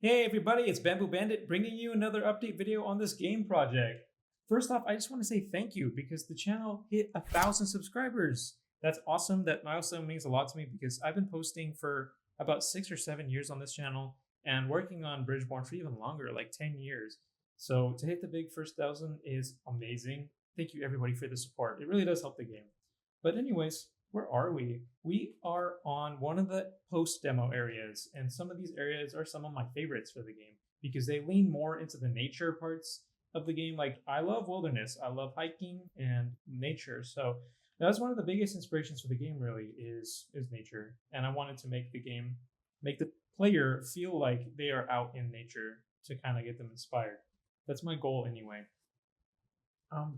Hey everybody, it's Bamboo Bandit bringing you another update video on this game project. First off, I just want to say thank you because the channel hit 1,000 subscribers. That's awesome. That milestone means a lot to me because I've been posting for about 6 or 7 years on this channel and working on Bridgebourn for even longer, like 10 years. So to hit the big first 1,000 is amazing. Thank you everybody for the support. It really does help the game. But anyways, where are we? We are on one of the post demo areas, and some of these areas are some of my favorites for the game because they lean more into the nature parts of the game. Like, I love wilderness, I love hiking and nature. So that's one of the biggest inspirations for the game, really, is nature. And I wanted to make the player feel like they are out in nature to kind of get them inspired. That's my goal anyway.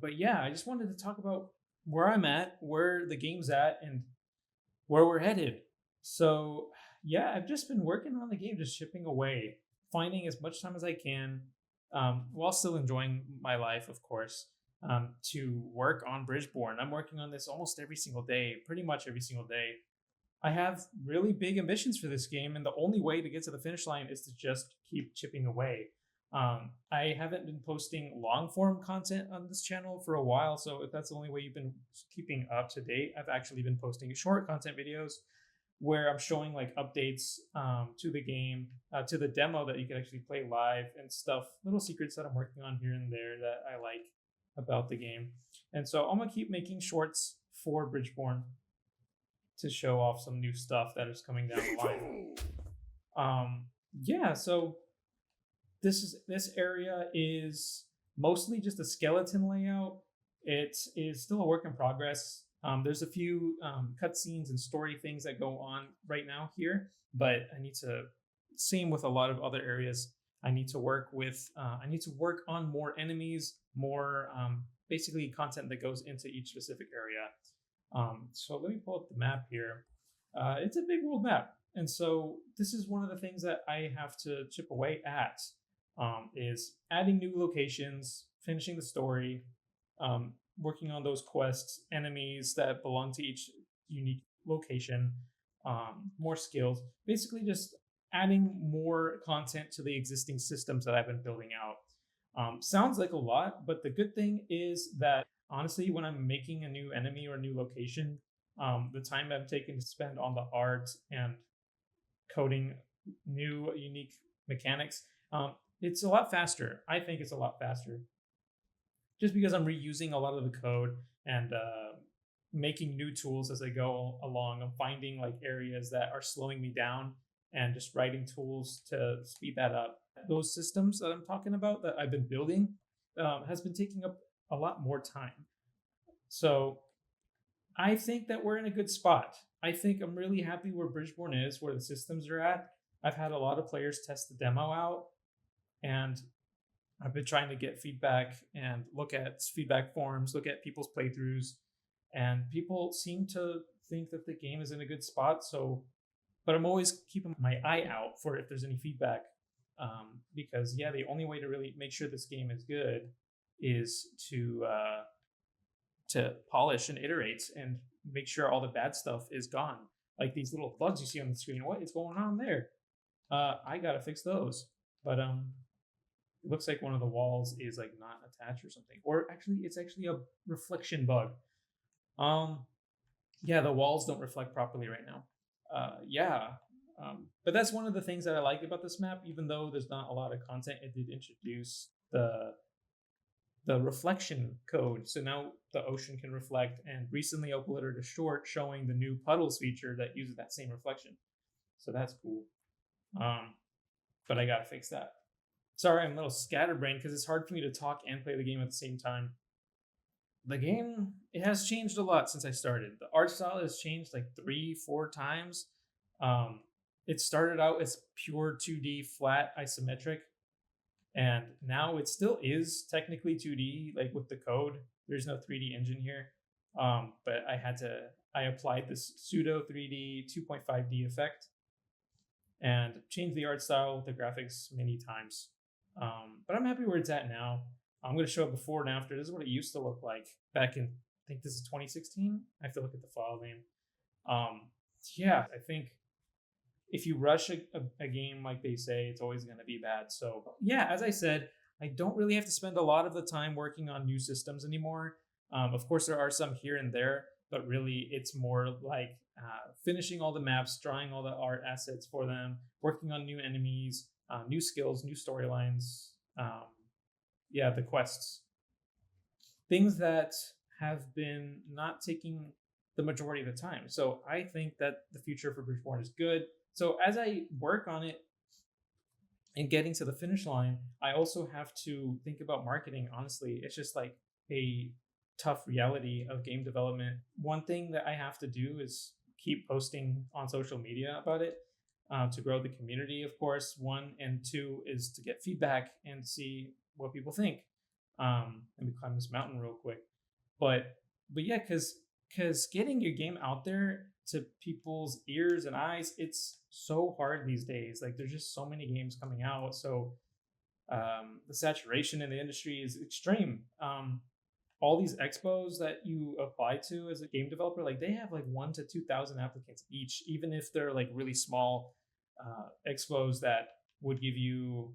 But yeah, I just wanted to talk about where I'm at, where the game's at, and where we're headed. So yeah, I've just been working on the game, just chipping away, finding as much time as I can, while still enjoying my life, of course, to work on Bridgeborn. I'm working on this almost every single day, pretty much every single day. I have really big ambitions for this game, and the only way to get to the finish line is to just keep chipping away. I haven't been posting long form content on this channel for a while, so if that's the only way you've been keeping up to date, I've actually been posting short content videos where I'm showing like updates to the game, to the demo that you can actually play live and stuff, little secrets that I'm working on here and there that I like about the game. And so I'm gonna keep making shorts for Bridgeborn to show off some new stuff that is coming down the line. Yeah, so this area is mostly just a skeleton layout. It is still a work in progress. There's a few cutscenes and story things that go on right now here, but I need to, same with a lot of other areas, I need to work on more enemies, more basically content that goes into each specific area. So let me pull up the map here. It's a big world map. And so this is one of the things that I have to chip away at, is adding new locations, finishing the story, working on those quests, enemies that belong to each unique location, more skills, basically just adding more content to the existing systems that I've been building out. Sounds like a lot, but the good thing is that honestly, when I'm making a new enemy or a new location, the time I'm taking to spend on the art and coding new unique mechanics, it's a lot faster. I think it's a lot faster just because I'm reusing a lot of the code and making new tools as I go along. I'm finding like areas that are slowing me down and just writing tools to speed that up. Those systems that I'm talking about that I've been building has been taking up a lot more time. So I think that we're in a good spot. I think I'm really happy where Bridgeborn is, where the systems are at. I've had a lot of players test the demo out, and I've been trying to get feedback and look at feedback forums, look at people's playthroughs, and people seem to think that the game is in a good spot. So, but I'm always keeping my eye out for if there's any feedback, because yeah, the only way to really make sure this game is good is to polish and iterate and make sure all the bad stuff is gone. Like these little bugs you see on the screen, what is going on there? I gotta fix those. But it looks like one of the walls is like not attached or something, or actually it's actually a reflection bug. Yeah, the walls don't reflect properly right now. But that's one of the things that I like about this map. Even though there's not a lot of content, it did introduce the reflection code. So now the ocean can reflect, and recently uploaded a short showing the new puddles feature that uses that same reflection. So that's cool. But I gotta fix that. Sorry, I'm a little scatterbrained because it's hard for me to talk and play the game at the same time. The game, it has changed a lot since I started. The art style has changed like 3-4 times. It started out as pure 2D flat isometric, and now it still is technically 2D, like with the code. There's no 3D engine here. But I applied this pseudo 3D 2.5D effect and changed the art style with the graphics many times. But I'm happy where it's at now. I'm going to show it before and after. This is what it used to look like back in, I think this is 2016. I have to look at the file name. Yeah, I think if you rush a game, like they say, it's always going to be bad. So yeah, as I said, I don't really have to spend a lot of the time working on new systems anymore. Of course, there are some here and there, but really it's more like finishing all the maps, drawing all the art assets for them, working on new enemies, new skills, new storylines. Yeah, the quests, things that have been not taking the majority of the time. So I think that the future for Bridgebourn is good. So as I work on it and getting to the finish line, I also have to think about marketing. Honestly, it's just like a tough reality of game development. One thing that I have to do is keep posting on social media about it, to grow the community, of course. One, and two is to get feedback and see what people think. Let me climb this mountain real quick. But yeah, because getting your game out there to people's ears and eyes, it's so hard these days. Like there's just so many games coming out, so the saturation in the industry is extreme. All these expos that you apply to as a game developer, like they have like 1 to 2,000 applicants each, even if they're like really small expos that would give you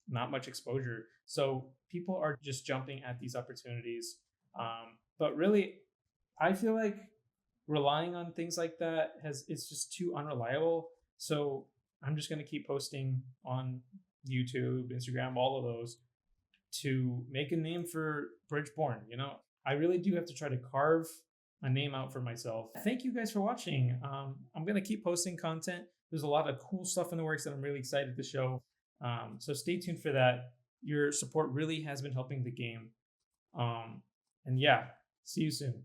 not much exposure. So people are just jumping at these opportunities. But really, I feel like relying on things like that it's just too unreliable. So I'm just going to keep posting on YouTube, Instagram, all of those to make a name for Bridgebourn. You know, I really do have to try to carve a name out for myself. Thank you guys for watching. I'm going to keep posting content. There's a lot of cool stuff in the works that I'm really excited to show. So stay tuned for that. Your support really has been helping the game. And yeah, see you soon.